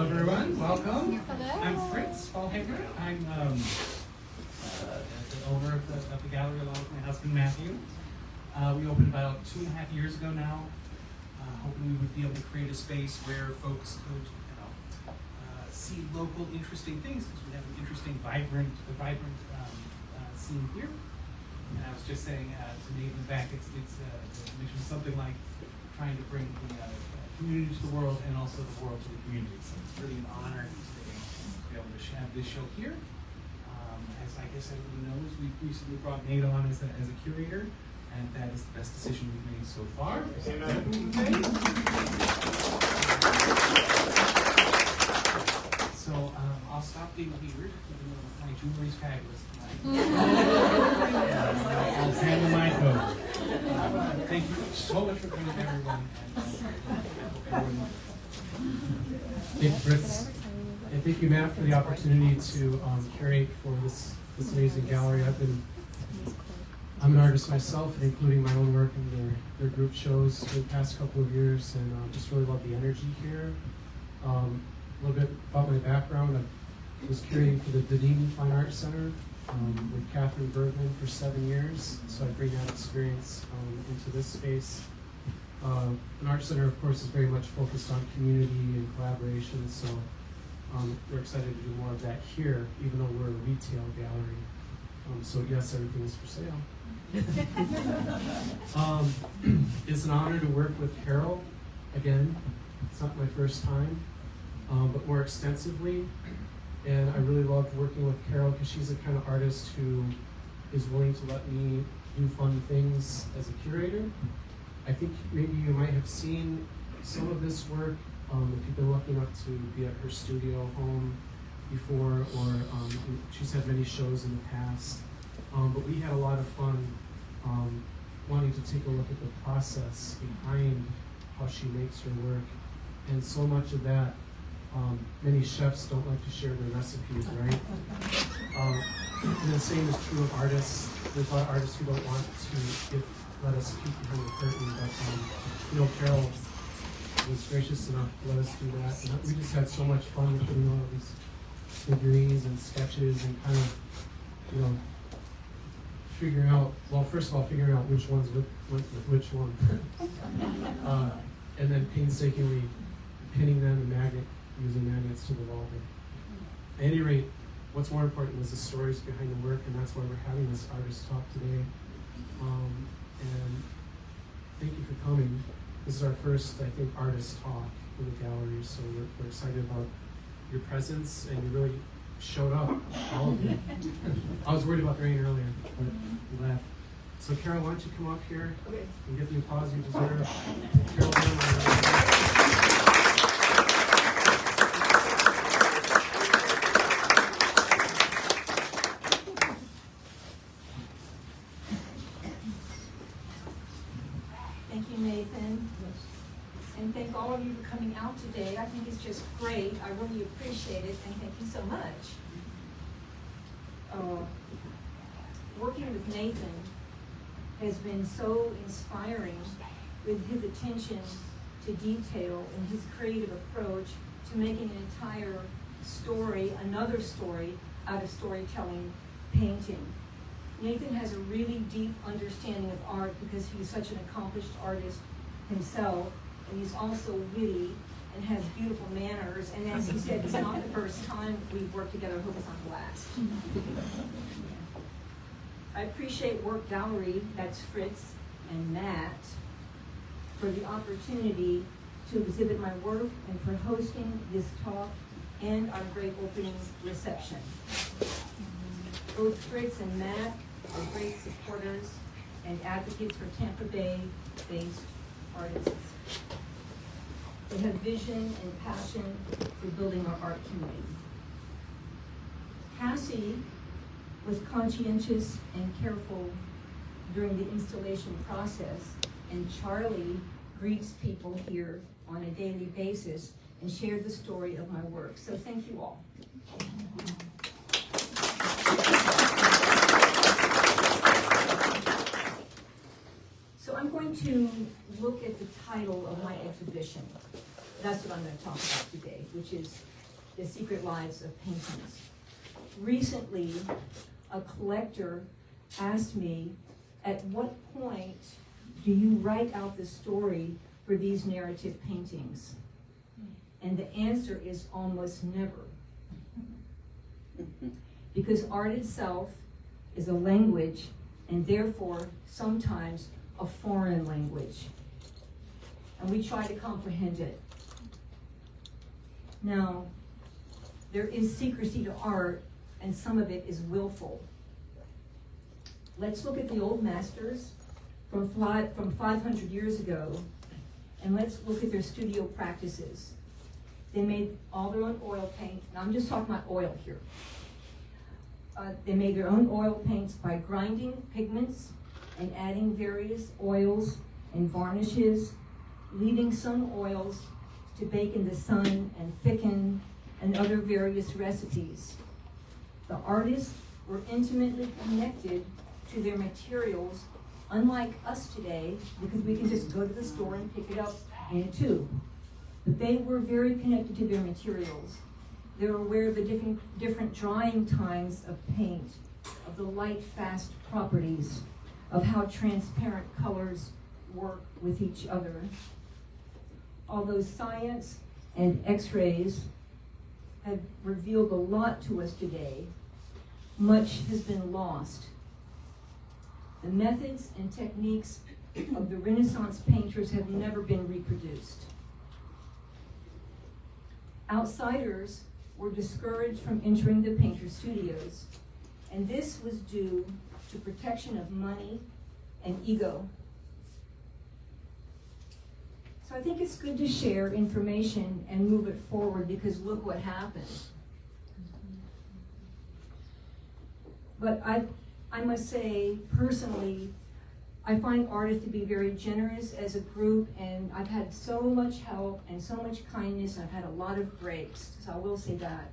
Hello everyone, welcome. Hello. I'm Fritz Fallhager. I'm the owner of the gallery along with my husband Matthew. We opened about 2.5 years ago now, hoping we would be able to create a space where folks could see local interesting things, because we have an interesting, vibrant scene here. And I was just saying to Nathan back, it's mentioned something like trying to bring the community to the world and also the world to the community. So it's really an honor today to be able to have this show here. As I guess everybody knows, we recently brought Nate on as a curator, and that is the best decision we've made so far. So I'll stop being weird, even though my jewelry is fabulous tonight. I'll hand the mic over. Thank you so much for coming, everyone. Thank you, Fritz. And thank you, Matt, for the opportunity to curate for this amazing gallery. I'm an artist myself, including my own work in their group shows for the past couple of years, and just really love the energy here. A little bit about my background. I was curating for the Dameron Fine Arts Center with Catherine Bergman for 7 years, so I bring that experience into this space. An art center, of course, is very much focused on community and collaboration, so we're excited to do more of that here, even though we're a retail gallery. So yes, everything is for sale. It's an honor to work with Carol again. It's not my first time, but more extensively. And I really loved working with Carol because she's the kind of artist who is willing to let me do fun things as a curator. I think maybe you might have seen some of this work if you've been lucky enough to be at her studio home before, or she's had many shows in the past. But we had a lot of fun wanting to take a look at the process behind how she makes her work. And so much of that, many chefs don't like to share their recipes, right? And the same is true of artists. There's a lot of artists who don't want to let us peek behind the curtain, but Carol was gracious enough to let us do that. And we just had so much fun putting all of these figurines and sketches and kind of, figuring out, well, first of all, figuring out which ones went with which one. And then painstakingly pinning them in using magnets to the wall. At any rate, what's more important is the stories behind the work, and that's why we're having this artist talk today. And thank you for coming. This is our first, I think, artist talk in the gallery, so we're excited about your presence, and you really showed up, all of you. I was worried about the rain earlier, but I'm glad. So Carol, why don't you come up here and get the applause you deserve. Carol, Thank you, Nathan. And thank all of you for coming out today. I think it's just great. I really appreciate it, and thank you so much. Working with Nathan has been so inspiring with his attention to detail and his creative approach to making an entire story, another story, out of storytelling painting. Nathan has a really deep understanding of art because he's such an accomplished artist himself, and he's also witty and has beautiful manners. And as he said, it's not the first time we've worked together. I hope it's not the last. I appreciate Work Gallery, that's Fritz and Matt, for the opportunity to exhibit my work and for hosting this talk and our great opening reception. Both Fritz and Matt are great supporters and advocates for Tampa Bay-based artists. They have vision and passion for building our art community. Cassie was conscientious and careful during the installation process, and Charlie greets people here on a daily basis and shared the story of my work. So thank you all. So I'm going to look at the title of my exhibition. That's what I'm going to talk about today, which is The Secret Lives of Paintings. Recently, a collector asked me, at what point do you write out the story for these narrative paintings? And the answer is almost never. Because art itself is a language, and therefore sometimes a foreign language. And we try to comprehend it. Now, there is secrecy to art, and some of it is willful. Let's look at the old masters from 500 years ago, and let's look at their studio practices. They made all their own oil paint, and I'm just talking about oil here. They made their own oil paints by grinding pigments and adding various oils and varnishes, leaving some oils to bake in the sun and thicken, and other various recipes. The artists were intimately connected to their materials, unlike us today, because we can just go to the store and pick it up in a tube. But they were very connected to their materials. They were aware of the different drying times of paint, of the light, fast properties, of how transparent colors work with each other. Although science and X-rays have revealed a lot to us today, much has been lost. The methods and techniques of the Renaissance painters have never been reproduced. Outsiders were discouraged from entering the painter studios, and this was due to protection of money and ego. So I think it's good to share information and move it forward, because look what happened. But I must say, personally, I find artists to be very generous as a group, and I've had so much help and so much kindness, and I've had a lot of breaks, so I will say that.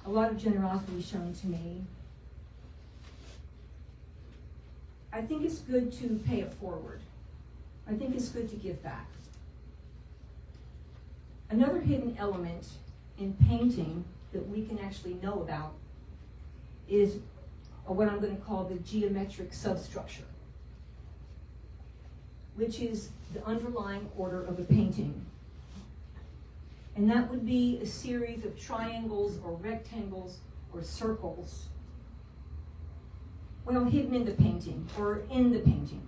A lot of generosity shown to me. I think it's good to pay it forward. I think it's good to give back. Another hidden element in painting that we can actually know about is what I'm going to call the geometric substructure, which is the underlying order of a painting. And that would be a series of triangles or rectangles or circles, well, hidden in the painting or in the painting.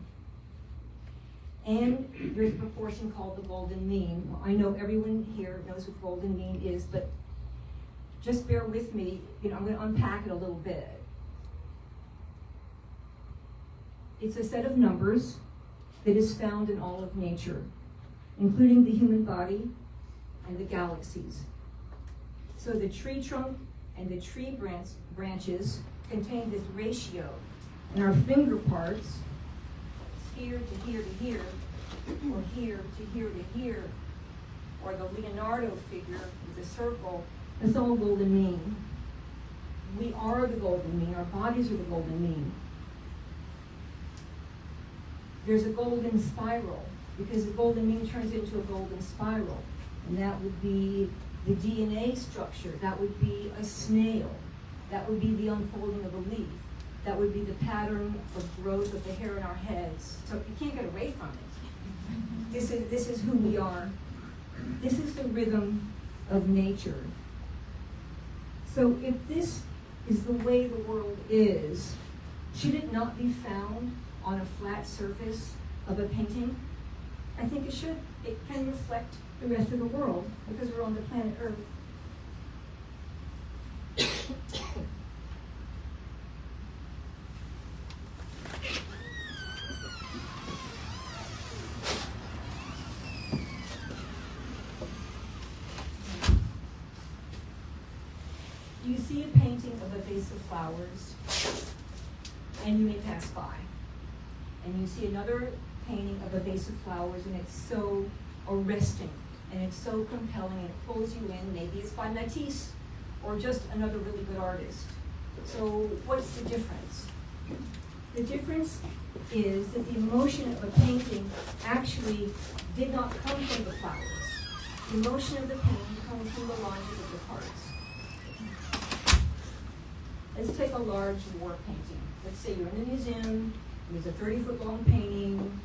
And there's a proportion called the golden mean. Well, I know everyone here knows what the golden mean is, but just bear with me. I'm going to unpack it a little bit. It's a set of numbers that is found in all of nature, including the human body and the galaxies. So the tree trunk and the tree branches contain this ratio, and our finger parts, here to here to here, or here to here to here, or the Leonardo figure with a circle, it's all golden mean. We are the golden mean. Our bodies are the golden mean. There's a golden spiral, because the golden mean turns into a golden spiral, and that would be the DNA structure. That would be a snail. That would be the unfolding of a leaf. That would be the pattern of growth of the hair in our heads. So you can't get away from it. This is who we are. This is the rhythm of nature. So if this is the way the world is, should it not be found on a flat surface of a painting? I think it should. It can reflect the rest of the world, because we're on the planet Earth. You see a painting of a vase of flowers, and you may pass by. And you see another painting of a vase of flowers, and it's so arresting, and it's so compelling, and it pulls you in. Maybe it's by Matisse, or just another really good artist. So what's the difference? The difference is that the emotion of a painting actually did not come from the flowers. The emotion of the painting comes from the logic of the parts. Let's take a large war painting. Let's say you're in a museum, there's a 30-foot long painting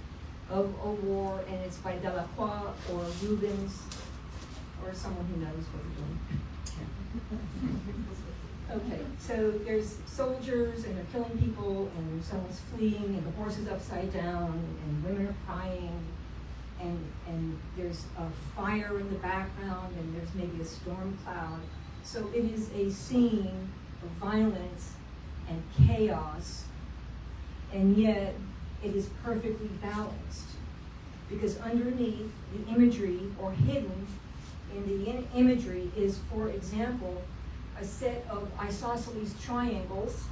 of a war, and it's by Delacroix or Rubens or someone who knows what you're doing. Okay, so there's soldiers and they're killing people and someone's fleeing and the horse is upside down and women are crying and there's a fire in the background and there's maybe a storm cloud. So it is a scene of violence and chaos, and yet it is perfectly balanced because underneath the imagery or hidden in the imagery is, for example, a set of isosceles triangles,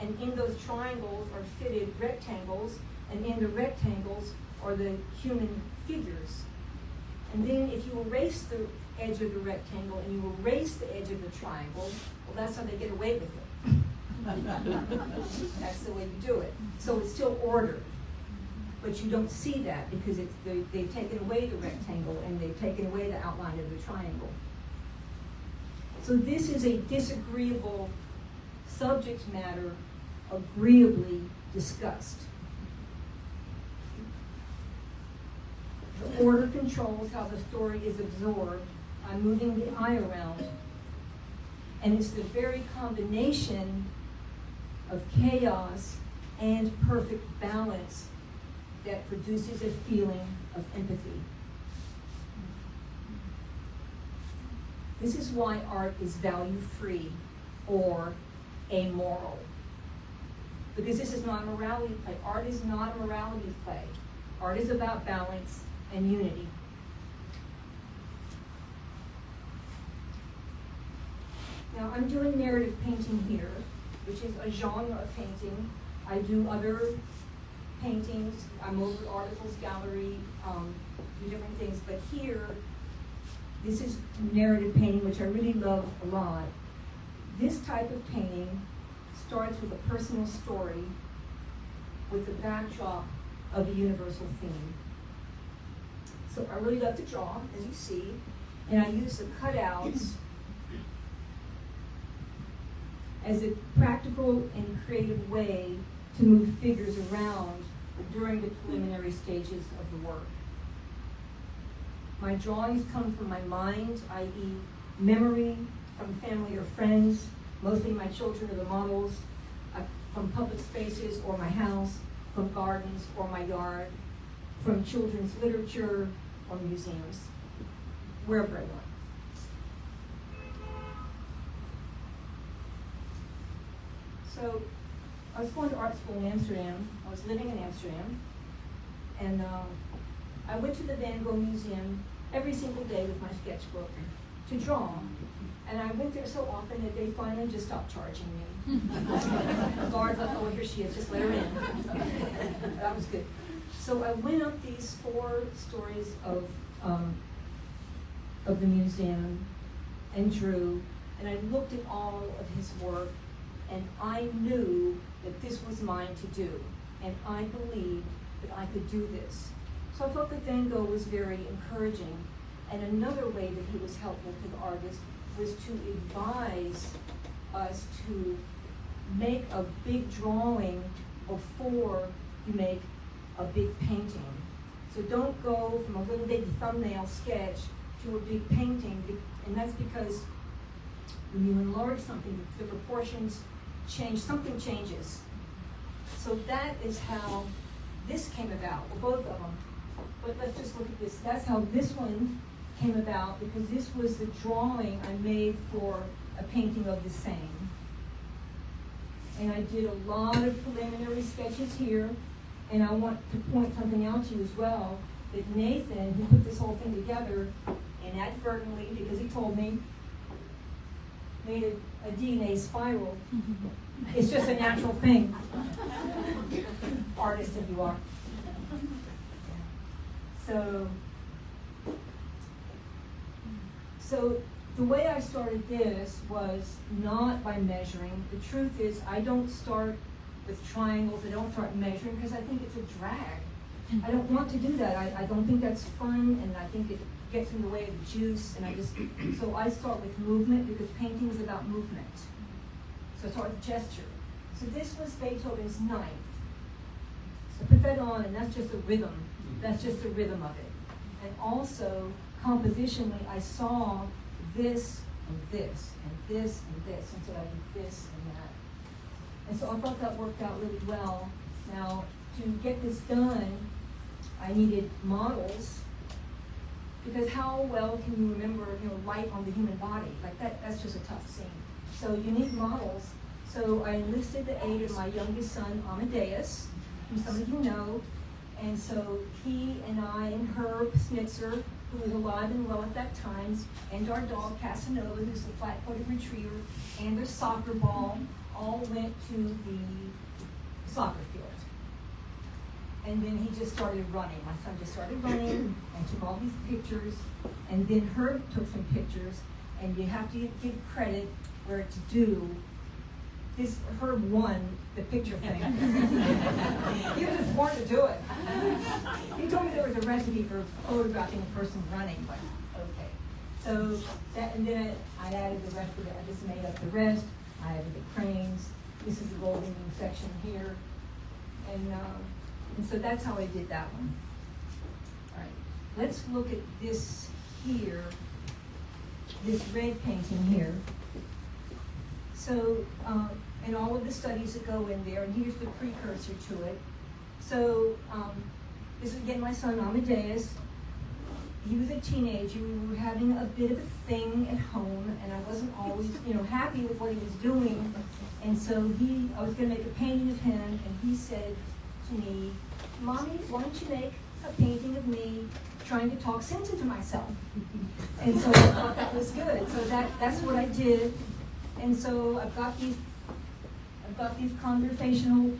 and in those triangles are fitted rectangles, and in the rectangles are the human figures. And then if you erase the edge of the rectangle and you erase the edge of the triangle, well, that's how they get away with it. That's the way you do it. So it's still ordered, but you don't see that because they've taken away the rectangle and they've taken away the outline of the triangle. So this is a disagreeable subject matter agreeably discussed. The order controls how the story is absorbed by moving the eye around. And it's the very combination of chaos and perfect balance that produces a feeling of empathy. This is why art is value-free or amoral. Because this is not a morality play. Art is not a morality play. Art is about balance and unity. Now, I'm doing narrative painting here, which is a genre of painting. I do other paintings. I'm over articles, gallery, do different things. But here, this is narrative painting, which I really love a lot. This type of painting starts with a personal story with the backdrop of a universal theme. So I really love to draw, as you see, and I use the cutouts as a practical and creative way to move figures around during the preliminary stages of the work. My drawings come from my mind, i.e. memory, from family or friends, mostly my children are the models, from public spaces or my house, from gardens or my yard, from children's literature or museums, wherever I want. So I was going to art school in Amsterdam. I was living in Amsterdam, and I went to the Van Gogh Museum every single day with my sketchbook to draw. And I went there so often that they finally just stopped charging me. The guard thought, oh, here she is, just let her in. That was good. So I went up these 4 stories of the museum and drew, and I looked at all of his work, and I knew that this was mine to do, and I believed that I could do this. So I felt that Van Gogh was very encouraging. And another way that he was helpful to the artist was to advise us to make a big drawing before you make a big painting. So don't go from a little bitty thumbnail sketch to a big painting, and that's because when you enlarge something, the proportions change, something changes. So that is how this came about, well, both of them. But let's just look at this. That's how this one came about, because this was the drawing I made for a painting of the same. And I did a lot of preliminary sketches here, and I want to point something out to you as well, that Nathan, who put this whole thing together, inadvertently, because he told me, made a DNA spiral. It's just a natural thing. Artist that you are. So the way I started this was not by measuring. The truth is, I don't start with triangles. I don't start measuring because I think it's a drag. I don't want to do that. I don't think that's fun, and I think it gets in the way of the juice, and so I start with movement, because painting is about movement. So I start with gesture. So this was Beethoven's Ninth. So put that on, and that's just a rhythm. That's just the rhythm of it. And also, compositionally, I saw this and this and this and this, and so I did this and that. And so I thought that worked out really well. Now, to get this done, I needed models, because how well can you remember, light on the human body? Like that's just a tough scene. So you need models. So I enlisted the aid of my youngest son, Amadeus, who some of you know. And so he and I and Herb Snitzer, who was alive and well at that time, and our dog Casanova, who's a flat-footed retriever, and their soccer ball, all went to the soccer field. And then he just started running. My son just started running and took all these pictures. And then Herb took some pictures, and you have to give credit where it's due. This Herb won the picture thing. He was just born to do it. He told me there was a recipe for photographing a person running, but okay. So that, and then I added the rest of it. I just made up the rest. I added the cranes. This is the golden wing section here, and so that's how I did that one. All right, let's look at this here, this red painting here. So, and all of the studies that go in there, and here's the precursor to it. So, this is again my son Amadeus. He was a teenager. We were having a bit of a thing at home, and I wasn't always, happy with what he was doing. And so I was going to make a painting of him, and he said to me, "Mommy, why don't you make a painting of me trying to talk sense into myself?" And so I thought that was good. So that's what I did. And so I've got these conversational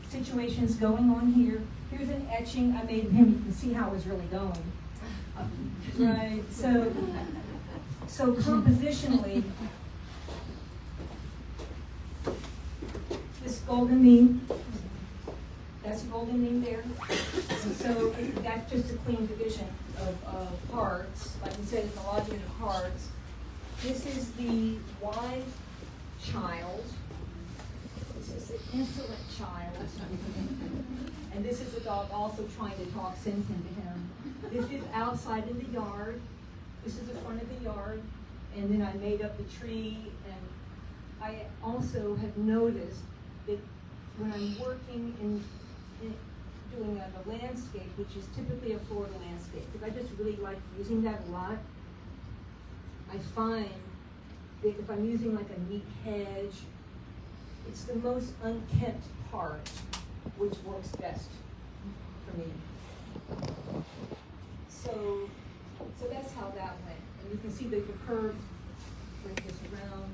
situations going on here. Here's an etching I made of him. You can see how it was really going. Right. So compositionally, this golden mean, that's a golden mean there. And so that's just a clean division of hearts. Like we said, it's the logic of hearts. This is the wise child. This is the insolent child. And this is the dog also trying to talk sense into him. This is outside in the yard. This is the front of the yard. And then I made up the tree. And I also have noticed that when I'm working in doing the landscape, which is typically a Florida landscape, because I just really like using that a lot, I find that if I'm using like a neat hedge, it's the most unkempt part which works best for me. So that's how that went. And you can see the curve, bring this around.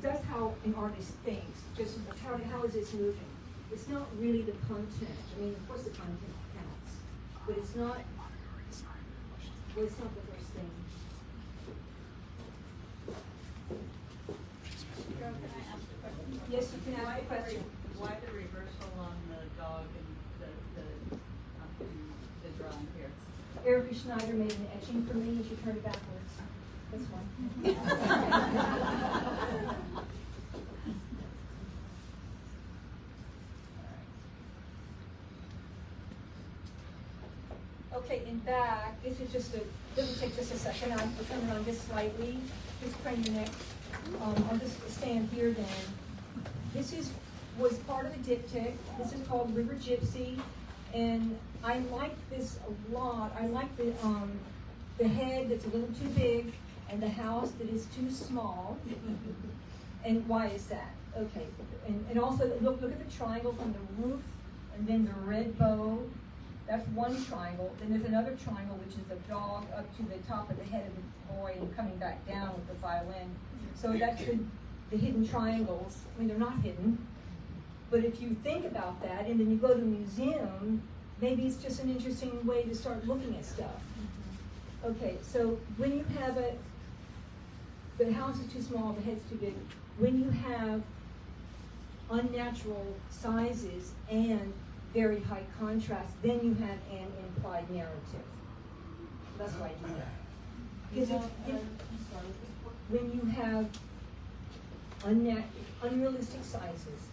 That's how an artist thinks, just how is this moving? It's not really the content. I mean, of course the content counts, but it's not the first thing. Carol, can I ask a question? Yes, you can ask a question. Why the reversal on the dog and the drawing here? Erica Schneider made an etching for me, and she turned it backwards. This one. Okay, in back, this is just this will take just a second. I'll turn it on just slightly. Just crane your neck. I'll just stand here then. This was part of the diptych. This is called River Gypsy, and I like this a lot. I like the head that's a little too big and the house that is too small. And why is that? Okay, and also look at the triangle from the roof, and then the red bow. That's one triangle. Then there's another triangle, which is the dog up to the top of the head of the boy and coming back down with the violin. So that's the hidden triangles. I mean, they're not hidden. But if you think about that, and then you go to a museum, maybe it's just an interesting way to start looking at stuff. Okay, so when you have the house is too small, the head's too big. When you have unnatural sizes and very high contrast, then you have an implied narrative. That's why I do that. Because I'm sorry. when you have unrealistic sizes,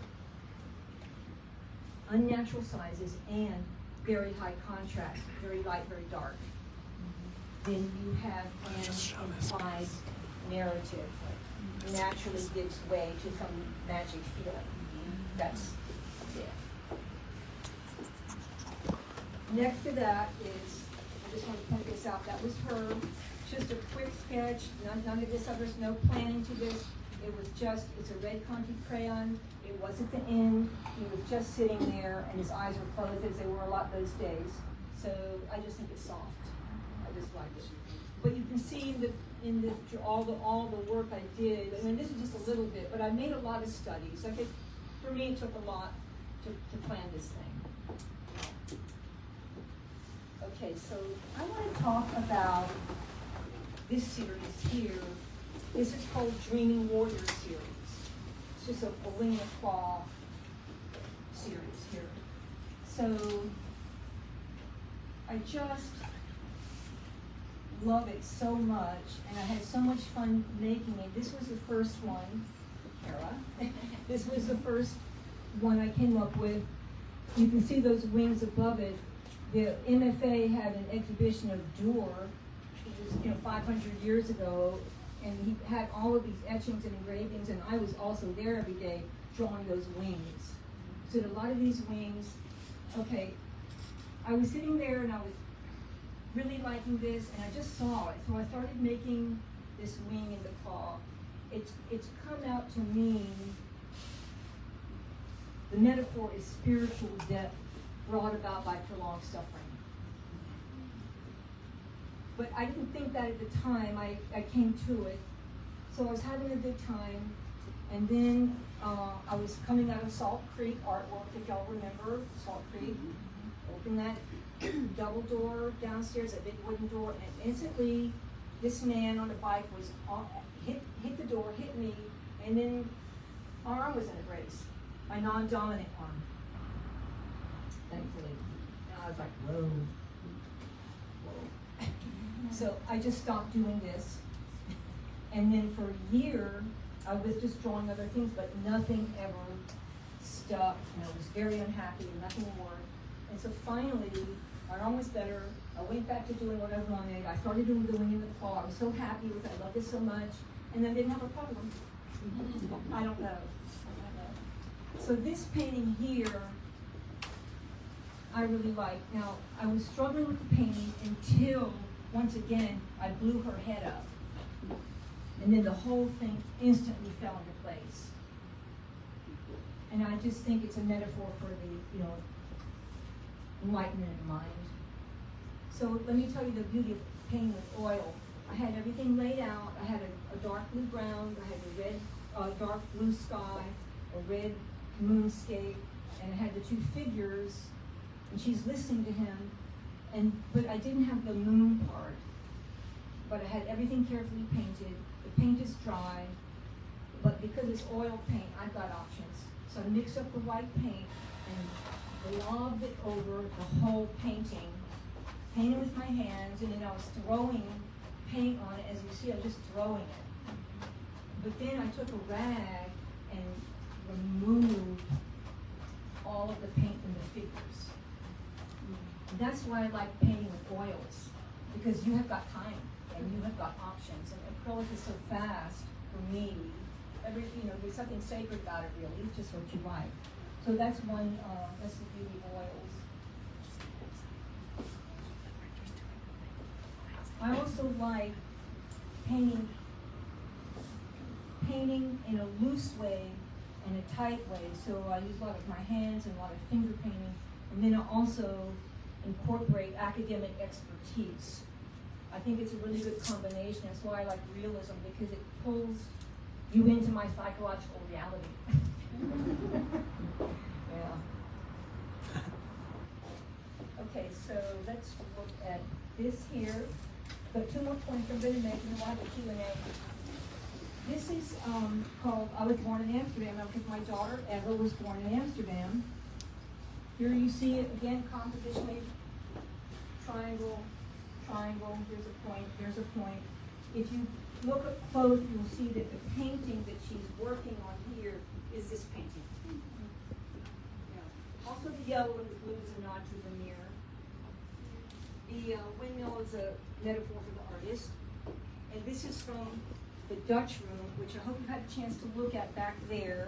unnatural sizes, and very high contrast, very light, very dark, then you have an implied narrative. Naturally gives way to some magic feeling. That's it. Next to that is, I just want to point this out, that was her, just a quick sketch, none of this other, no planning to this. It was just, it's a red Conti crayon, it was at the end, he was just sitting there and his eyes were closed as they were a lot those days. So I just think it's soft. I just like it. But you can see all the work I did. I mean, this is just a little bit, but I made a lot of studies. I think for me it took a lot to plan this thing. Okay, so I want to talk about this series here. This is called Dreaming Warrior series. It's just a wing and claw series here. So I just love it so much, and I had so much fun making it. This was the first one, Kara. This was the first one I came up with. You can see those wings above it. The MFA had an exhibition of Durer, which was 500 years ago, and he had all of these etchings and engravings, and I was also there every day drawing those wings. So a lot of these wings, okay, I was sitting there and I was really liking this, and I just saw it. So I started making this wing in the claw. It's come out to mean, the metaphor is spiritual depth brought about by prolonged suffering. But I didn't think that at the time. I came to it. So I was having a good time, and then I was coming out of Salt Creek artwork, if y'all remember Salt Creek. Opened that double door downstairs, a big wooden door, and instantly this man on a bike was hit the door, hit me, and then my arm was in a brace, my non-dominant arm, thankfully. And I was like, whoa. So I just stopped doing this, and then for a year I was just drawing other things, but nothing ever stuck, and I was very unhappy, and nothing worked. And so finally, my arm was better. I went back to doing what I wanted. I started doing the wing in the claw. I was so happy with it. I loved it so much. And then didn't have a problem. I don't know. So this painting here, I really like. Now, I was struggling with the painting until, once again, I blew her head up. And then the whole thing instantly fell into place. And I just think it's a metaphor for the, enlightenment of mind. So let me tell you the beauty of painting with oil. I had everything laid out. I had a dark blue ground. I had a red, dark blue sky, a red moonscape, and I had the two figures, and she's listening to him. But I didn't have the moon part. But I had everything carefully painted. The paint is dry, but because it's oil paint, I've got options. So I mixed up the white paint and lobbed it over the whole painting, painted with my hands, and then I was throwing paint on it. As you see, I was just throwing it. But then I took a rag and removed all of the paint from the figures. And that's why I like painting with oils, because you have got time and you have got options. And acrylic is so fast for me. There's something sacred about it, really. It's just what you like. So that's one, that's the beauty of oils. I also like painting in a loose way and a tight way. So I use a lot of my hands and a lot of finger painting. And then I also incorporate academic expertise. I think it's a really good combination. That's why I like realism, because it pulls you into my psychological reality. Yeah. Okay, so let's look at this here. But 2 more points I'm going to make, and we'll have a Q&A. This is called I Was Born in Amsterdam, because my daughter Eva was born in Amsterdam. Here you see it again, compositionally, triangle, triangle, here's a point, there's a point. If you look up close, you'll see that the painting that she's working on here is this painting. Yeah. Also the yellow and the blue is a nod to Vermeer. The windmill is a metaphor for the artist. And this is from the Dutch room, which I hope you had a chance to look at back there.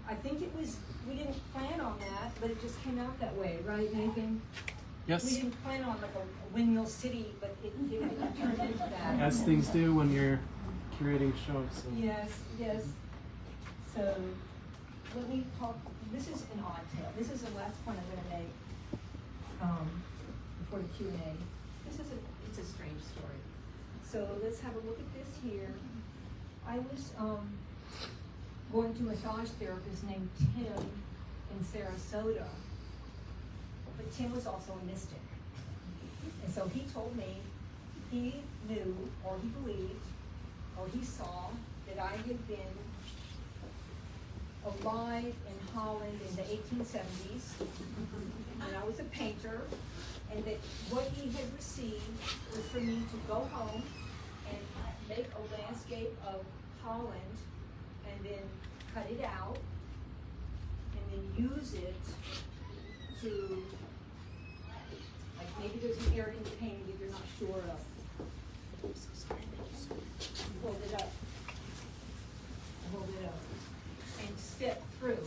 I think it was, we didn't plan on that, but it just came out that way, right, Nathan? Yes. We didn't plan on like a windmill city, but it turned into that. As things do when you're curating shows. So. Yes, yes. So, let me talk, this is an odd tale. This is the last point I'm gonna make, before the Q&A. It's a strange story. So let's have a look at this here. I was, going to a massage therapist named Tim in Sarasota, but Tim was also a mystic. And so he told me he knew, or he believed, or he saw that I had been alive in Holland in the 1870s, and I was a painter, and that what he had received was for me to go home and make a landscape of Holland, and then cut it out, and then use it to, like maybe there's an area in the painting that you're not sure of. I'm so sorry. Hold it up. Hold it up. And step through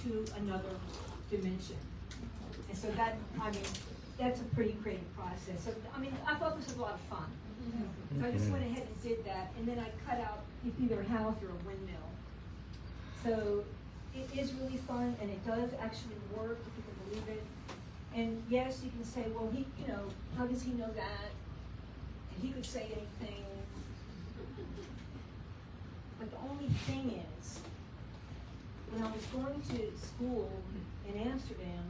to another dimension. And so that, I mean, that's a pretty creative process. So, I mean, I thought this was a lot of fun. So I just went ahead and did that, and then I cut out either a house or a windmill. So it is really fun, and it does actually work, if you can believe it. And yes, you can say, well, he, you know, how does he know that? And he could say anything. But the only thing is, when I was going to school in Amsterdam,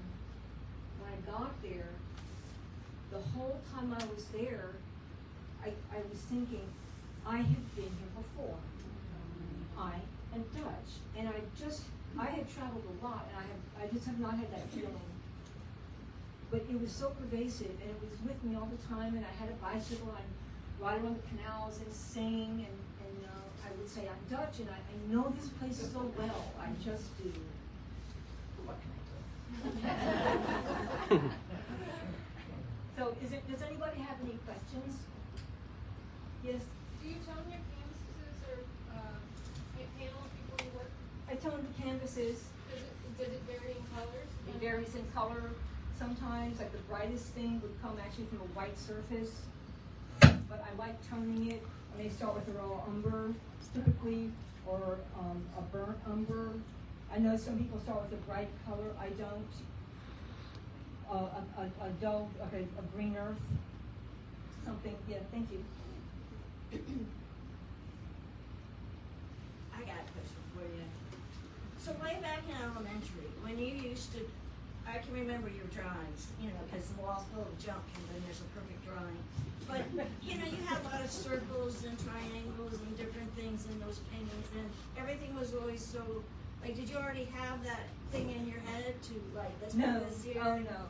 when I got there, the whole time I was there, I was thinking, I have been here before. I am Dutch, and I have traveled a lot, and I just have not had that feeling. But it was so pervasive, and it was with me all the time, and I had a bicycle, and I'd ride around the canals and sing, and I would say, I'm Dutch, and I know this place so well, I just do. What can I do? So, does anybody have any questions? Yes? Do you tone your canvases or panels before you work? I tone the canvases. Does it vary in colors? It varies in color. Sometimes, like the brightest thing would come actually from a white surface. But I like toning it. I may start with a raw umber, typically, or a burnt umber. I know some people start with a bright color. I don't. A dull, okay, a green earth. Something, yeah, thank you. I got a question for you. So way back in elementary, when you used to, I can remember your drawings, you know, because the wall's full of junk and then there's a perfect drawing. But, you know, you had a lot of circles and triangles and different things in those paintings, and everything was always so, like, did you already have that thing in your head to, like, let's put No, this here? oh no,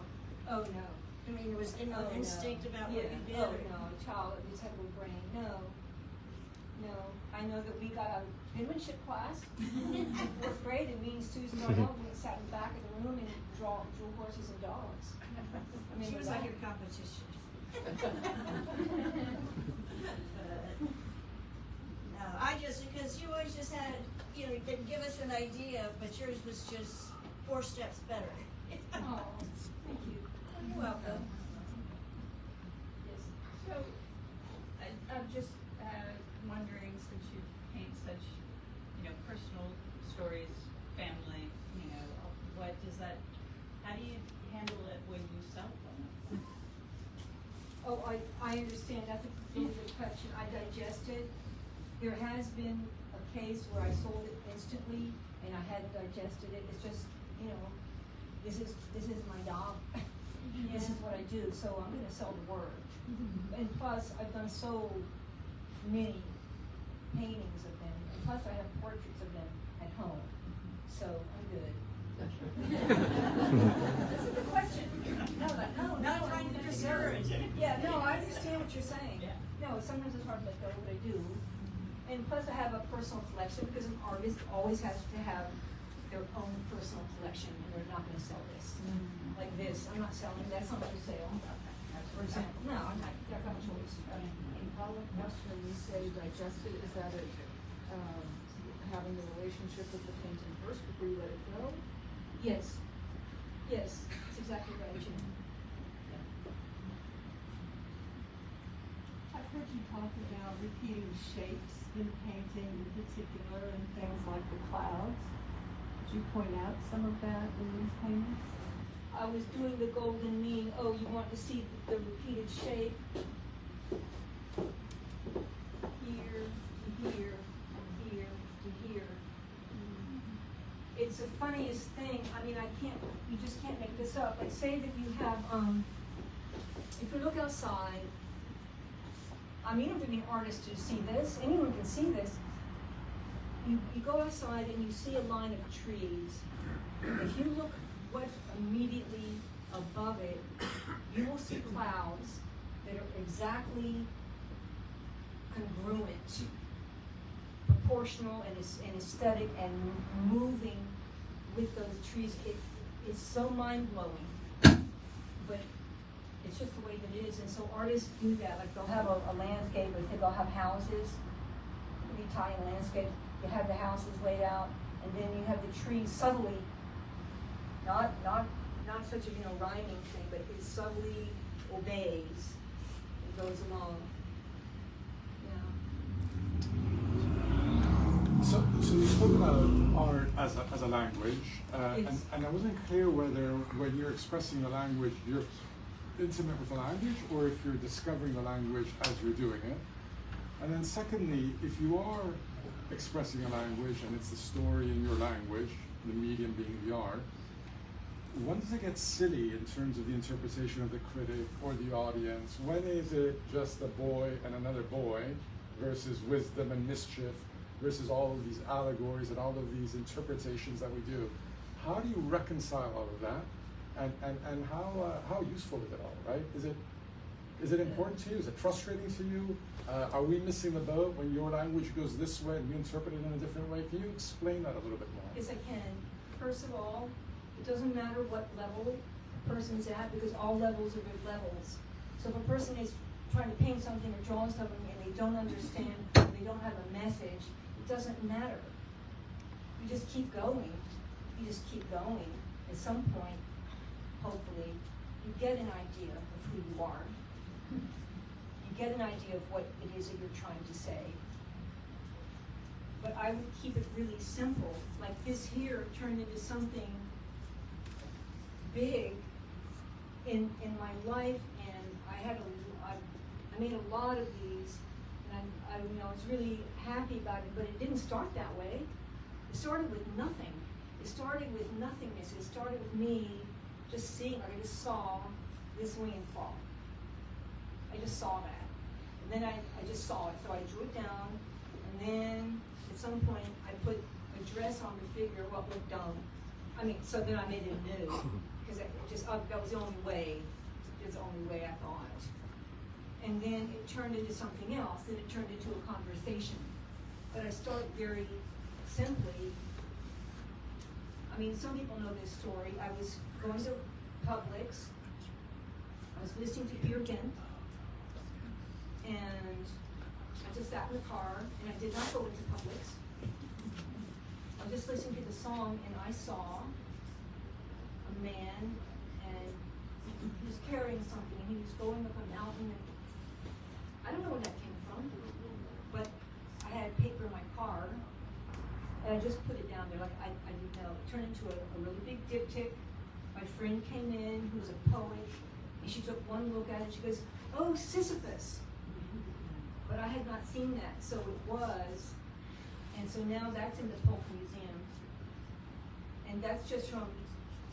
oh no. I mean, there was no Oh, instinct no. about Yeah. what you did? Oh, or- no, a child at least had a little brain. No. No. I know that we got a penmanship class in fourth grade, and me and Susan Marnell, we sat in the back of the room and drew horses and dogs. I mean, She was like your competition. No, I just, because you always just had, you know, you could give us an idea, but yours was just 4 steps better. Oh, thank you. You're welcome. Yes. So, I'm just wondering, since you paint such, you know, personal stories, family, you know, what does that, how do you handle it when you sell them? Oh, I understand. That's a really good question. I digest it. There has been a case where I sold it instantly and I hadn't digested it. It's just, you know, this is my job. This is what I do, so I'm gonna sell the word. And plus, I've done so many paintings of them, and plus I have portraits of them at home, so I'm good. That's a good question. No, Not trying to discourage it. Yeah, no, I understand what you're saying. Yeah. No, sometimes it's hard to let go, but I do. And plus I have a personal collection because an artist always has to have their own personal collection and they're not gonna sell this. Like this, I'm not selling, that's not for sale. For example, no, I'm not, that's not a choice. And follow-up question, you say digested, is that it, having a relationship with the painting first before you let it go? Yes, yes, that's exactly right, Jim. I've heard you talk about repeating shapes in painting in particular and things like the clouds. Could you point out some of that in these paintings? I was doing the golden mean, oh, you want to see the repeated shape? Here, to here, from here, to here. It's the funniest thing, I mean, you just can't make this up. Like say that you have, if you look outside, I mean, you don't have to be an artist to see this, anyone can see this. You go outside and you see a line of trees. If you look what's immediately above it, you will see clouds that are exactly congruent, proportional and aesthetic and moving with those trees. It's so mind-blowing, but it's just the way that it is. And so artists do that. Like they'll have a landscape, or they'll have houses, the Italian landscape. You have the houses laid out, and then you have the trees subtly, not such a rhyming thing, but it subtly obeys and goes along. Yeah. So you spoke about art as a language, Yes. and I wasn't clear whether when you're expressing a language, you're intimate with the language, or if you're discovering the language as you're doing it. And then secondly, if you are expressing a language and it's the story in your language, the medium being the art, when does it get silly in terms of the interpretation of the critic or the audience? When is it just a boy and another boy versus wisdom and mischief versus all of these allegories and all of these interpretations that we do? How do you reconcile all of that? And how useful is it all, right? Is it important to you? Is it frustrating to you? Are we missing the boat when your language goes this way and we interpret it in a different way? Can you explain that a little bit more? Yes, I can. First of all, it doesn't matter what level a person's at because all levels are good levels. So if a person is trying to paint something or draw something and they don't understand, they don't have a message, it doesn't matter. You just keep going. You just keep going. At some point, hopefully, you get an idea of who you are. You get an idea of what it is that you're trying to say. But I would keep it really simple. Like this here turned into something big in my life, and I made a lot of these, and I was really happy about it. But it didn't start that way. It started with nothing. It started with nothingness. It started with me just seeing. I just saw this wing fall. I just saw that, and then I just saw it. So I drew it down, and then at some point I put a dress on the figure. What looked dumb. I mean, so then I made it new because that was the only way. It was the only way I thought. And then it turned into something else. Then it turned into a conversation. But I started very simply. I mean, some people know this story. I was going to Publix. I was listening to Peer Gynt. And I just sat in the car, and I did not go into Publix. I was just listening to the song, and I saw a man, and he was carrying something, and he was going up a mountain, and I don't know where that came from, but I had paper in my car, and I just put it down there, like I didn't know. It turned into a really big diptych. My friend came in, who's a poet, and she took one look at it, she goes, "Oh, Sisyphus." But I had not seen that, so it was, and so now that's in the Polk Museum. And that's just from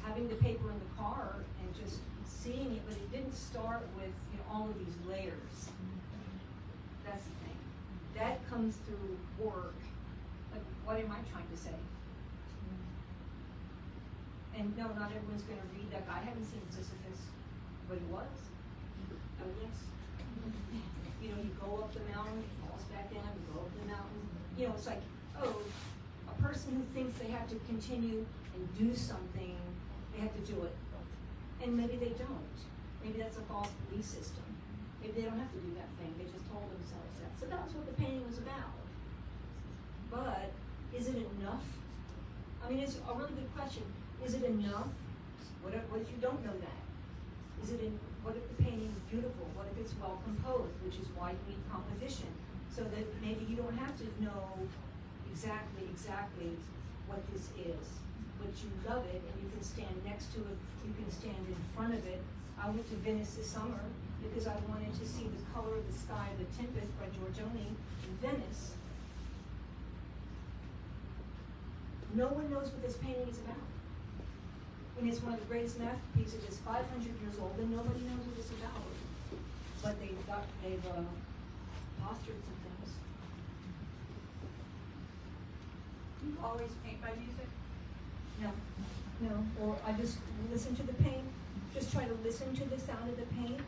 having the paper in the car and just seeing it, but it didn't start with all of these layers. That's the thing. That comes through work. Like, what am I trying to say? And no, not everyone's gonna read that. I haven't seen Sisyphus, but he was. Oh, yes. You know, you go up the mountain, it falls back down, you go up the mountain. You know, it's like, oh, a person who thinks they have to continue and do something, they have to do it. And maybe they don't. Maybe that's a false belief system. Maybe they don't have to do that thing, they just told themselves that. So that's what the painting was about. But, is it enough? I mean, it's a really good question. Is it enough? What if you don't know that? What if the painting is beautiful? What if it's well composed, which is why you need composition? So that maybe you don't have to know exactly what this is, but you love it and you can stand next to it, you can stand in front of it. I went to Venice this summer because I wanted to see the color of the sky of the Tempest by Giorgione in Venice. No one knows what this painting is about. And it's one of the greatest masterpieces. It's 500 years old and nobody knows what it's about. But they've postured some things. You always paint by music? No, or I just listen to the paint, just try to listen to the sound of the paint,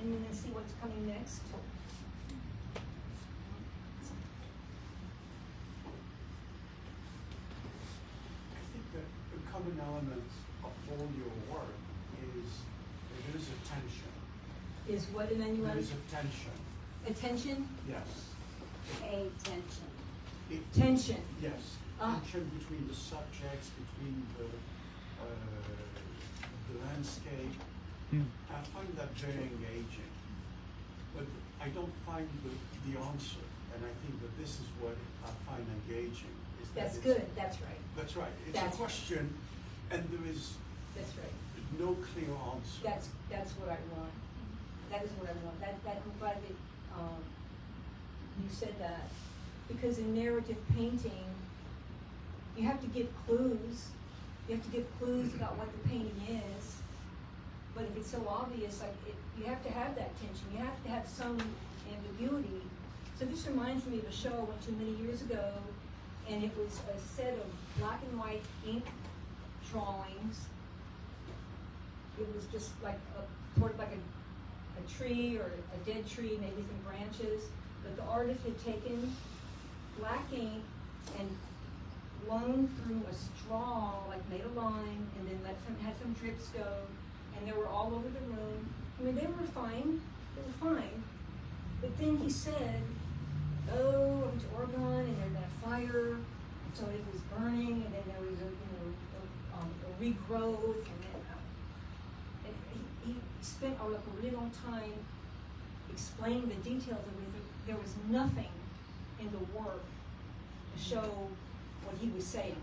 and then see what's coming next. I think that the common element of all your work is there is attention. Is what, Emmanuel? There is attention. Attention? Yes. Attention. Tension. Yes. Tension between the subjects, between the landscape. I find that very engaging. But I don't find the answer, and I think that this is what I find engaging. Is that That's it's- good, that's right. That's right. It's That's a question, and there is That's right. no clear answer. That's what I want. That is what I want. That I'm glad that you said that, because in narrative painting, you have to give clues. You have to give clues about what the painting is. But if it's so obvious, you have to have that tension. You have to have some ambiguity. So this reminds me of a show I went to many years ago, and it was a set of black and white ink drawings. It was just like sort of like a tree or a dead tree, maybe some branches. But the artist had taken black ink and blown through a straw, like made a line, and then had some drips go, and they were all over the room. I mean, they were fine. They were fine. But then he said, "Oh, I went to Oregon, and there had been a fire, so it was burning, and then there was a regrowth, and then and he spent a really long time explaining the details of it. There was nothing in the work to show what he was saying.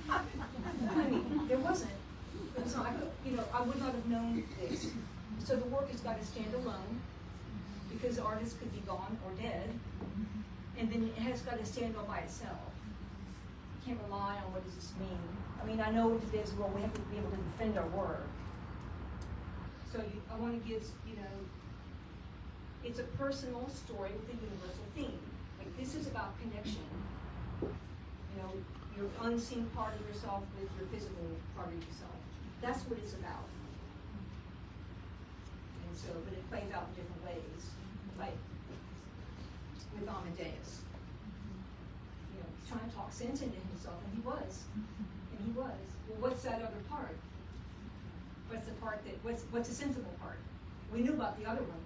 I mean, there wasn't. It was not, I would not have known this. So the work has got to stand alone, because the artist could be gone or dead, and then it has got to stand all by itself. You can't rely on what does this mean. I mean, I know what it is. Well, we have to be able to defend our work. So I want to give, it's a personal story with a universal theme. Like, this is about connection. Your unseen part of yourself with your physical part of yourself. That's what it's about. And so, but it plays out in different ways. Like with Amadeus. He's trying to talk sense into himself, and he was. Well, what's that other part? What's the part what's the sensible part? We knew about the other one.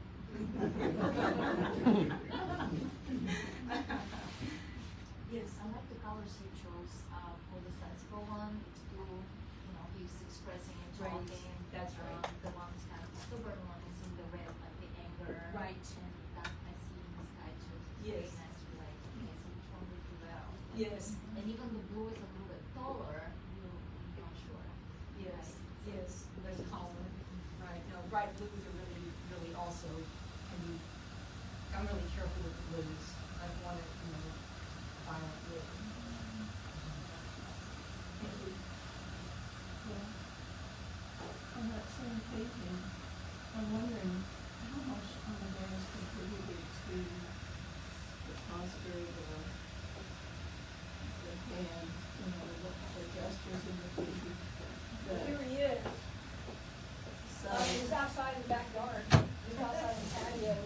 Yes. I like the colors he chose for the sensible one. It's blue, he's expressing and Right. talking. That's right. The one is kind of stubborn one is in the red, like the anger. Right. And that I see in the sky too. Yes. Very nice to like, yes, which one would do well. Yes. And even the blue is a little bit taller, you're not sure. Yes. Right. Yes. Very calm. Right. No, bright blues are really, really also. I'm really careful with the blues. I don't want it, violent blue. Thank you. On that same painting, I'm wondering how much Amadeus contributed to the posture, the hand, the gestures in outside in the backyard, just outside the patio.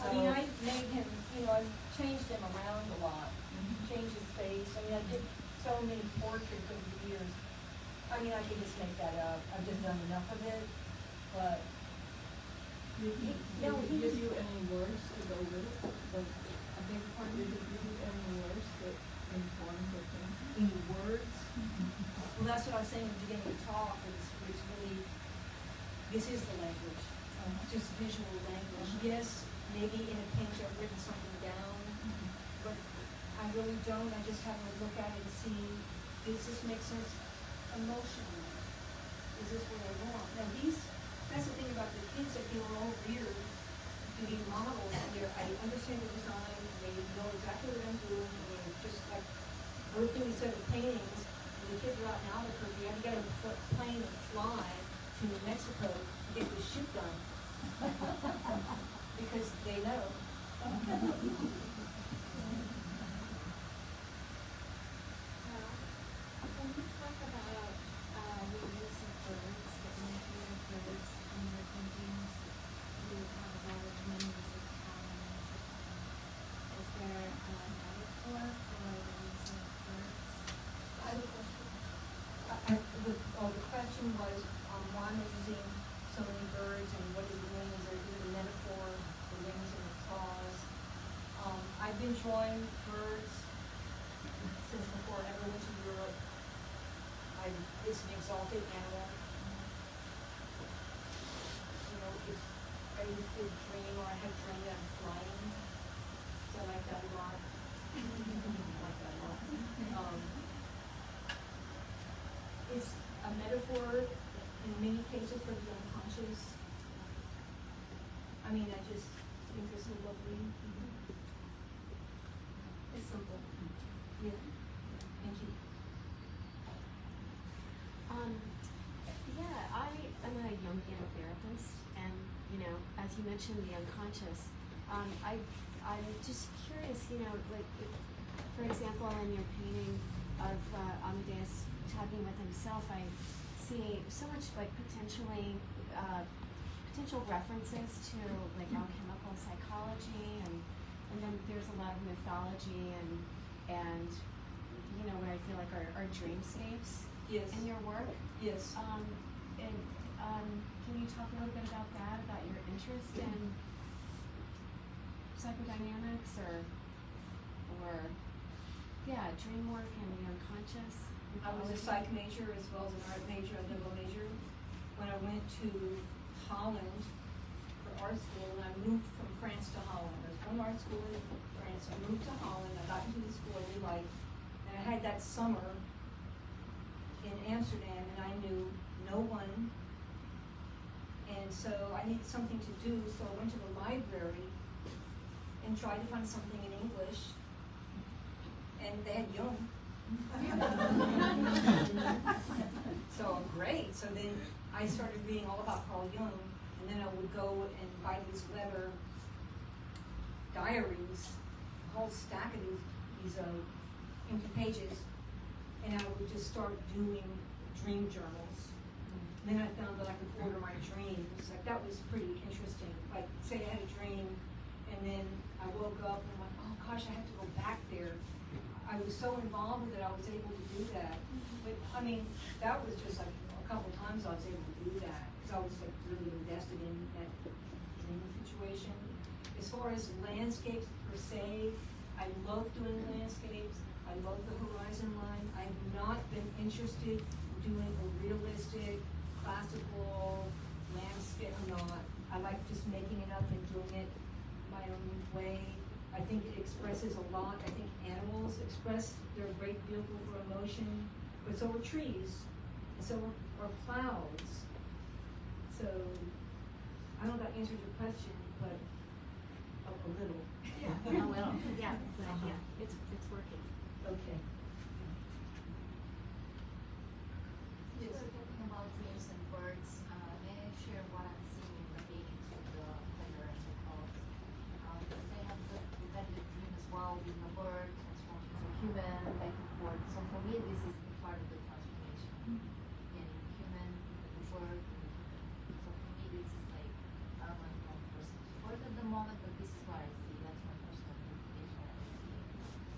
I mean, I made him, you know, I changed him around a lot, changed his face. I mean, I did so many portraits over the years. I mean, I could just make that up. I've just done enough of it, but Did he, No, did he he give was- you any words to go with it? Like, I beg your pardon, did he give you any words that informed the thing? in words, well, that's what I was saying at the beginning of the talk, it's really, this is the language, just visual language. Yes, maybe in a pinch I've written something down, but I really don't. I just have to look at it and see, does this make sense emotionally? Is this what I want? Now that's the thing about the kids that feel all weird to be models. I understand the design, and they know exactly what I'm doing, and they're just like, everything we said with paintings, when the kids are out in Albuquerque, you have to get on a plane and fly to New Mexico to get this shit done. Because they know. When you talk about the use of birds, the imagery of birds in your paintings, you have a lot of memories of colonies. Is there a metaphor for the use of birds? I have a question. The question was, why am I using so many birds and what does it mean? Is it a metaphor, the wings and the claws? I've been drawing birds since before I ever went to Europe. It's an exalted animal. You know, I used to dream, or I have dreamed that I'm flying. So I like that a lot. I like that a lot. It's a metaphor in many cases for the unconscious. I mean, I just think it's so lovely. It's simple. Yeah. Thank you. Yeah, I am a Jungian therapist, and you know, as you mentioned, the unconscious. I'm just curious, you know, like, for example, in your painting of Amadeus talking with himself, I see so much like potential references to like alchemical psychology, and then there's a lot of mythology and you know what I feel like are dreamscapes Yes. in your work. Yes. Can you talk a little bit about that, about your interest in psychodynamics or yeah, dream work and the unconscious? I was a psych major as well as an art major, a double major. When I went to Holland for art school, and I moved from France to Holland. I was from art school in France, I moved to Holland, I got into the school I really liked, and I had that summer in Amsterdam, and I knew no one, and so I needed something to do, so I went to the library and tried to find something in English, and they had Jung. So great. So then I started reading all about Carl Jung, and then I would go and buy these leather diaries, a whole stack of these empty pages, and I would just start doing dream journals. And then I found that I could order my dreams. Like, that was pretty interesting. Like, say I had a dream, and then I woke up and went, oh gosh, I have to go back there. I was so involved with it, I was able to do that. But I mean, that was just like a couple times I was able to do that, because I was like really invested in that dream situation. As far as landscapes per se, I love doing landscapes. I love the horizon line. I've not been interested in doing a realistic, classical landscape. I'm not. I like just making it up and doing it my own way. I think it expresses a lot. I think animals express, they're a great vehicle for emotion, but so are trees, and so are clouds. So, I don't know if that answers your question, but a little. Yeah, a little. Yeah, but yeah, it's working. Okay. Yes. Talking about dreams and birds, may I share what I'm seeing in the paintings with the feather and the claws? Because I have the repetitive dream as well, being a bird, transforming into a human, back and forth. So for me, this is part of the transformation. Being human, the bird, and the human. So for me, this is like moment, but this is what I see, that's my personal interpretation, what I see.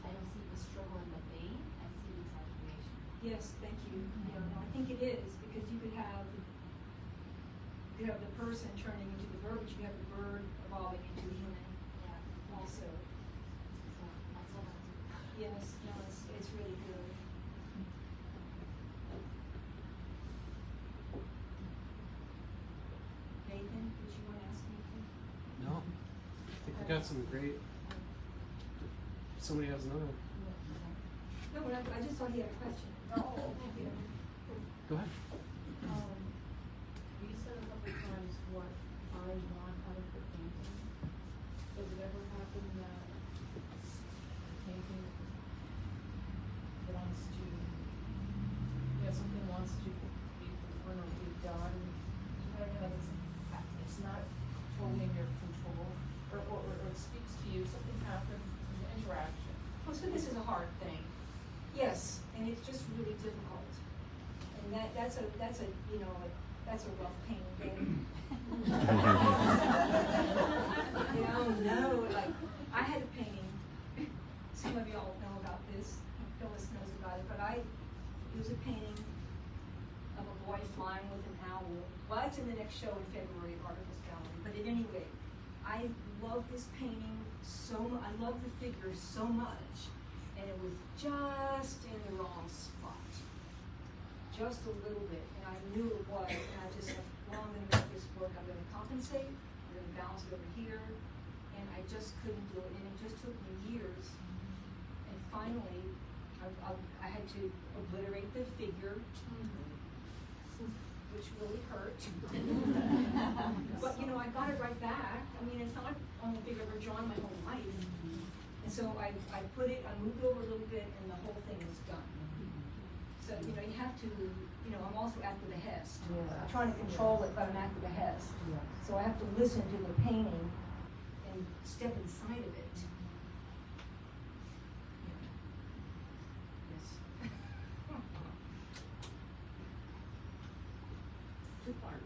I don't see the struggle and the pain, I see the transformation. Yes, thank you. Yeah, no, I think it is, because you could have the person turning into the bird, but you have the bird evolving into the human Yeah. also. So, that's all I see. Yes, no, it's really good. Nathan, did you want to ask anything? No. I think we got some great. Somebody has another. No, but I just thought he had a question. Oh, yeah. Go ahead. You said a couple times what I want out of the painting. Does it ever happen that the painting wants to, something wants to be born or be done? You know what I mean? It's not totally in your control, or it speaks to you, something happens, there's an interaction. Oh, so this is a hard thing. Yes, and it's just really difficult. And that's a that's a rough pain game. No, like I had a painting. Some of y'all know about this. Phyllis knows about it, but it was a painting of a boy flying with an owl. Well, it's in the next show in February at Articles Gallery. But at any rate, I love this painting so much. I love the figure so much. And it was just in the wrong spot. Just a little bit. And I knew it was. And I just said, well, I'm going to make this work. I'm going to compensate. I'm going to balance it over here. And I just couldn't do it. And it just took me years. And finally, I had to obliterate the figure, which really hurt. But, I got it right back. I mean, it's not like the only figure I've ever drawn my whole life. And so I moved over a little bit, and the whole thing was done. So, you have to, I'm also at the behest. I'm trying to control it, but I'm at the behest. So I have to listen to the painting and step inside of it. Yes. Two-part.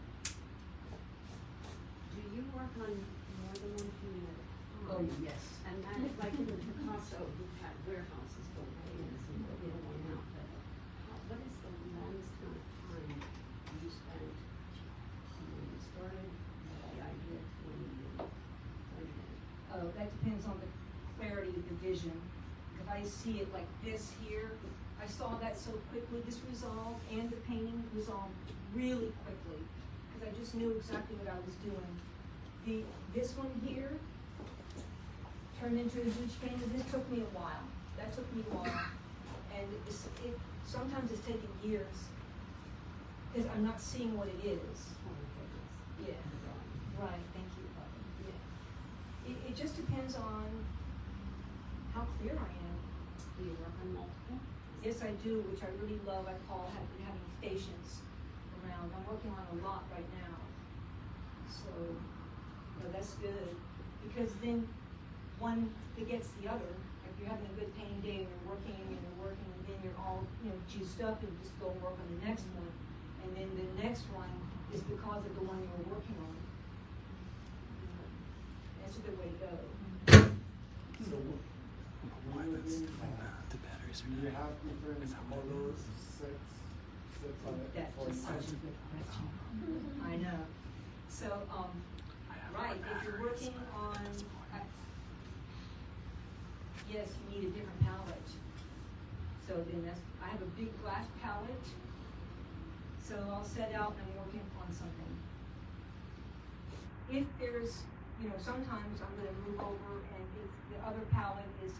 Do you work on more than one painting at a time? Oh, yes. And like in Picasso, who had warehouses full of paintings and put one out, but what is the longest amount of time you spent from when you started the idea to when you finished it? Oh, that depends on the clarity of the vision. If I see it like this here, I saw that so quickly. This resolved and the painting resolved really quickly because I just knew exactly what I was doing. This one here turned into a huge painting. This took me a while. That took me a while, and sometimes it's taken years because I'm not seeing what it is. Yeah. Right. Thank you. Yeah. It just depends on how clear I am. Do you work on multiple? Yes, I do, which I really love. I call having stations around. I'm working on a lot right now. So, that's good. Because then one begets the other. Like you're having a good painting day and you're working, and then you're all, juiced up and just go work on the next one. And then the next one is because of the one you were working on. That's a good way to go. So, The batteries do you have different colors, sets on it? That's for just such a each? good question. I know. So, right, if you're working on, yes, you need a different palette. So then I have a big glass palette. So I'll set out and I'm working on something. If there's, sometimes I'm gonna move over and if the other palette is,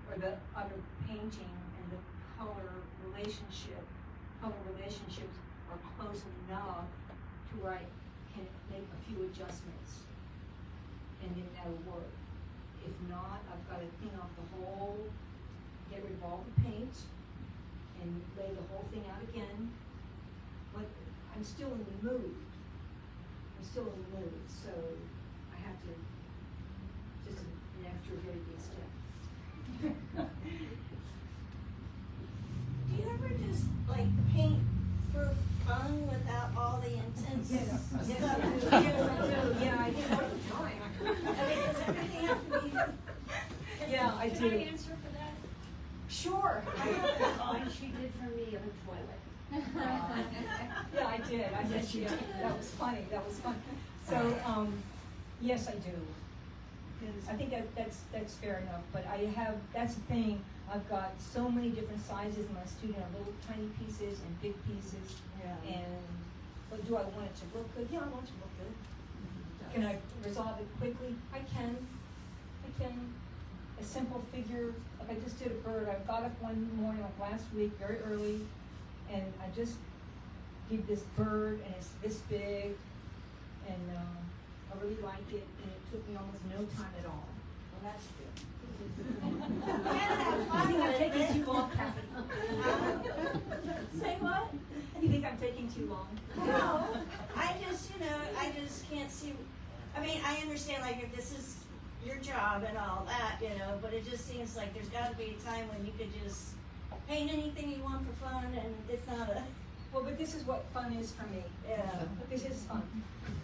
or the other painting and the color relationships are close enough to where I can make a few adjustments. And then that'll work. If not, I've got to clean off the whole, get rid of all the paint, and lay the whole thing out again. But I'm still in the mood. So I have to, just an extra very big step. Do you ever just paint for fun without all the intense Yes, stuff? I do. Yeah, I do all the time. I mean, Can I do. answer for that? Sure. Like she did for me on Twilight. Yeah, I did. I did. Yeah, that was funny. That was fun. So, yes, I do. I think that's fair enough. But that's the thing. I've got so many different sizes in my studio, little tiny pieces and big pieces. Yeah. But do I want it to look good? Yeah, I want it to look good. Can I resolve it quickly? I can. A simple figure, like I just did a bird. I got up one morning, like last week, very early, and I just did this bird, and it's this big, and I really like it, and it took me almost no time at all. Well, that's good. I think I'm taking too long, Kathy. Say what? You think I'm taking too long? No, I just can't see, I mean, I understand, like, if this is your job and all that, but it just seems like there's gotta be a time when you could just paint anything you want for fun, and it's not a, Well, but this is what fun is for me. yeah. This is fun.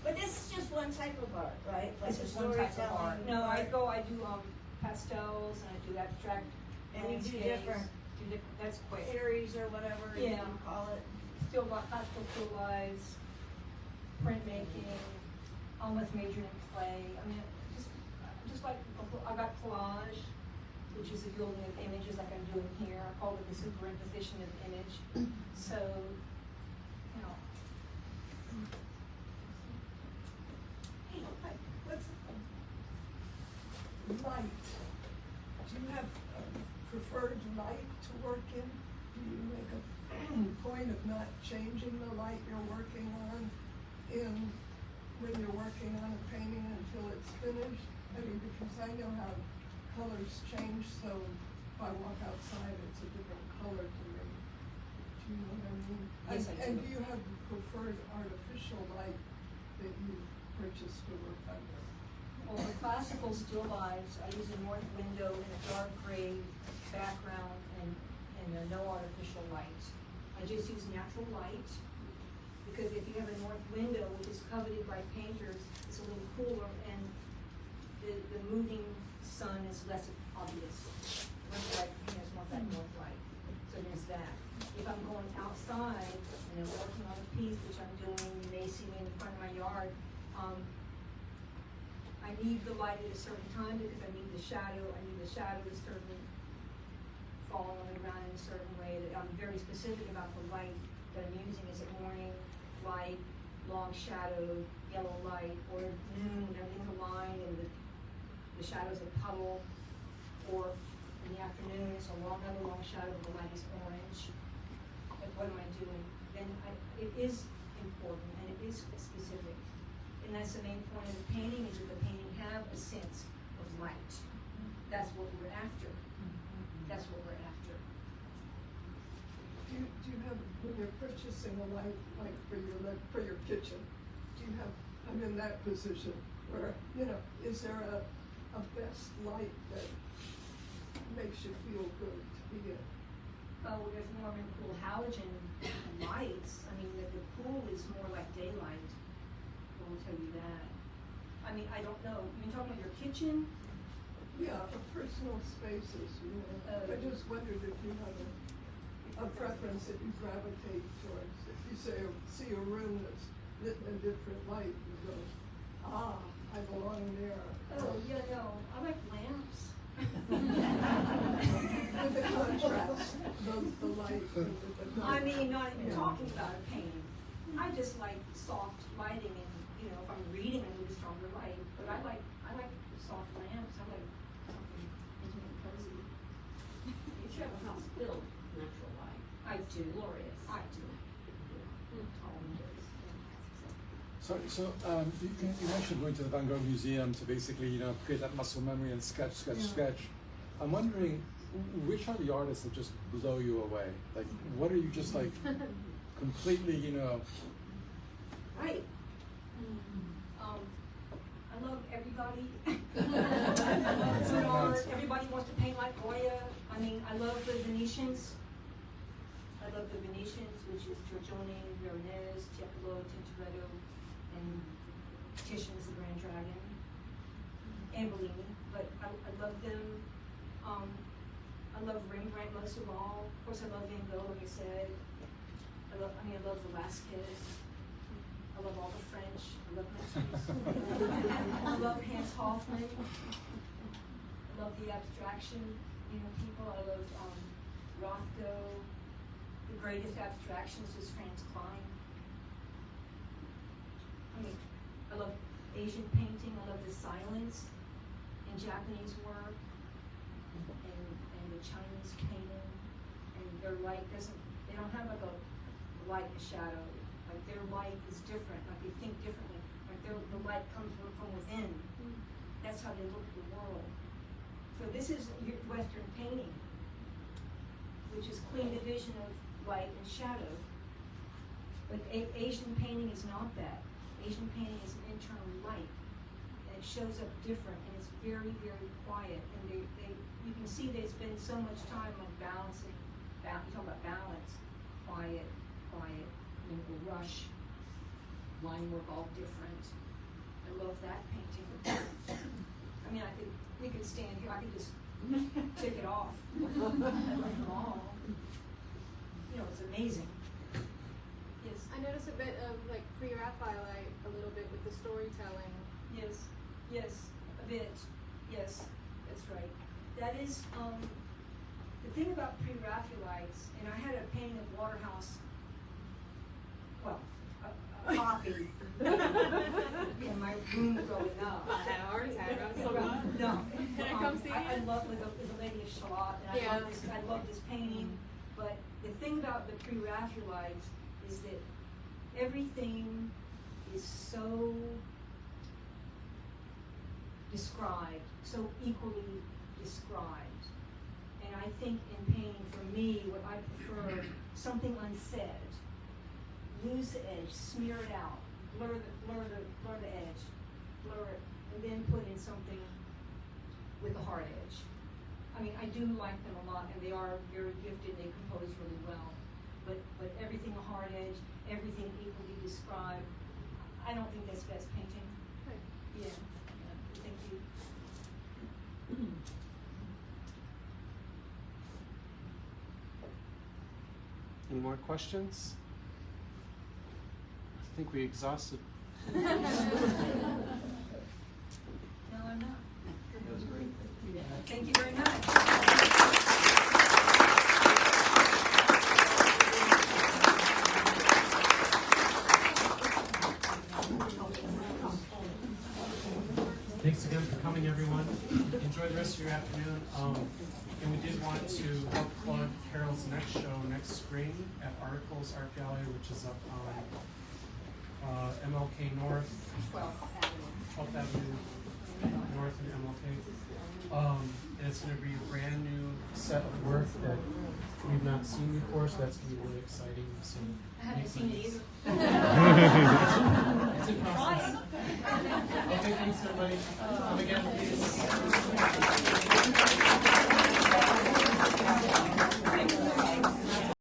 But this is just one type of art, right? Like This the is one type of storytelling art. No, I art. do pastels, and I do abstract And you do landscapes. different That's quick. Series or whatever you Yeah. call it. Still got pastel still lives, printmaking, almost majored in clay. I mean, just like, I got collage, which is a building of images like I'm doing here. I call it the superimposition of image. So, Hey, What's light? Do you have a preferred light to work in? Do you make a point of not changing the light you're working on when you're working on a painting until it's finished? I mean, because I know how colors change, so if I walk outside, it's a different color to me. Do you know what I mean? Yes, I do. And do you have a preferred artificial light that you purchase to work under? well, for classical still lives, I use a north window and a dark gray background and no artificial light. I just use natural light, because if you have a north window, which is coveted by painters, it's a little cooler, and the moving sun is less obvious. North light, painters want that north light, so there's that. If I'm going outside and I'm working on a piece, which I'm doing, you may see me in the front of my yard, I need the light at a certain time because I need the shadow to certainly fall on the ground in a certain way. That I'm very specific about the light that I'm using. Is it morning light, long shadow, yellow light, or noon, everything's aligned and the shadow's a puddle, or in the afternoon it's another long shadow, but the light is orange. Like, what am I doing? Then it is important and it is specific. And that's the main point of the painting, is that the painting have a sense of light. That's what we're after. That's what we're after. Do you have, when you're purchasing a light, like for your kitchen, do you have, I'm in that position where, is there a best light that makes you feel good to be in? Oh, there's more cool halogen lights. I mean, the pool is more like daylight. I will tell you that. I mean, I don't know. You're talking about your kitchen? Yeah, personal spaces, I just wondered if you have a preference that you gravitate towards. If you see a room that's lit in a different light, you go, I belong there. Oh, yeah, no. I like lamps. With the contrast, the light with the I mean, not even Yeah. talking about a painting. I just like soft lighting, and if I'm reading, I need a stronger light. But I like soft lamps. I like something intimate, cozy. You should have a house filled with natural light. I do. Glorious. I do. Tall windows. So you mentioned going to the Van Gogh Museum to basically, create that muscle memory and sketch. I'm wondering, which are the artists that just blow you away? Like, what are you just like completely, Right. I love everybody. Everybody wants to paint like Goya. I mean, I love the Venetians. Which is Giorgione, Veronese, Tiepolo, Tintoretto, and Titian's The Grand Dragon, and Bellini. But I love them. I love Rembrandt most of all. Of course, I love Van Gogh, like I said. I love Velasquez. I love all the French. I love Matisse. I love Hans Hofmann. I love the abstraction, people. I love Rothko. The greatest abstractionist is Franz Klein. I love Asian painting. I love the silence in Japanese work and the Chinese painting. And their light they don't have like a light and shadow. Like their light is different. Like they think differently. Like the light comes from within. That's how they look at the world. So this is Western painting, which is clean division of light and shadow. But Asian painting is not that. Asian painting is an internal light, and it shows up different, and it's very, very quiet. And you can see they spend so much time on balancing. You talk about balance, quiet, the rush, line work all different. I love that painting. I mean, we could stand here. I could just tick it off. I love them all. It's amazing. Yes. I noticed a bit of like pre-Raphaelite a little bit with the storytelling. Yes, a bit. Yes, that's right. That is the thing about pre-Raphaelites, and I had a painting of Waterhouse. Well, a copy in my room growing up. I had a heart attack. I'm so glad. No. Can I come see I it? love with the Lady of Shalott, and Yeah. I love this painting. But the thing about the pre-Raphaelites is that everything is so described, so equally described. And I think in painting, for me, what I prefer, something unsaid. Lose the edge, smear it out, blur the edge, blur it, and then put in something with a hard edge. I mean, I do like them a lot, and they are very gifted. They compose really well. But everything a hard edge, everything equally described. I don't think that's best painting. Right. Yeah. Thank you. Any more questions? I think we exhausted. No, I'm not. That was great. Thank you very much. Thanks again for coming, everyone. Enjoy the rest of your afternoon. And we did want to help plug Carol's next show next spring at Articles Art Gallery, which is up on MLK North, 12th Avenue North and MLK. And it's going to be a brand new set of work that we've not seen before, so that's going to be really exciting. So I haven't seen it either. It's in process. Okay, thanks everybody. Come again.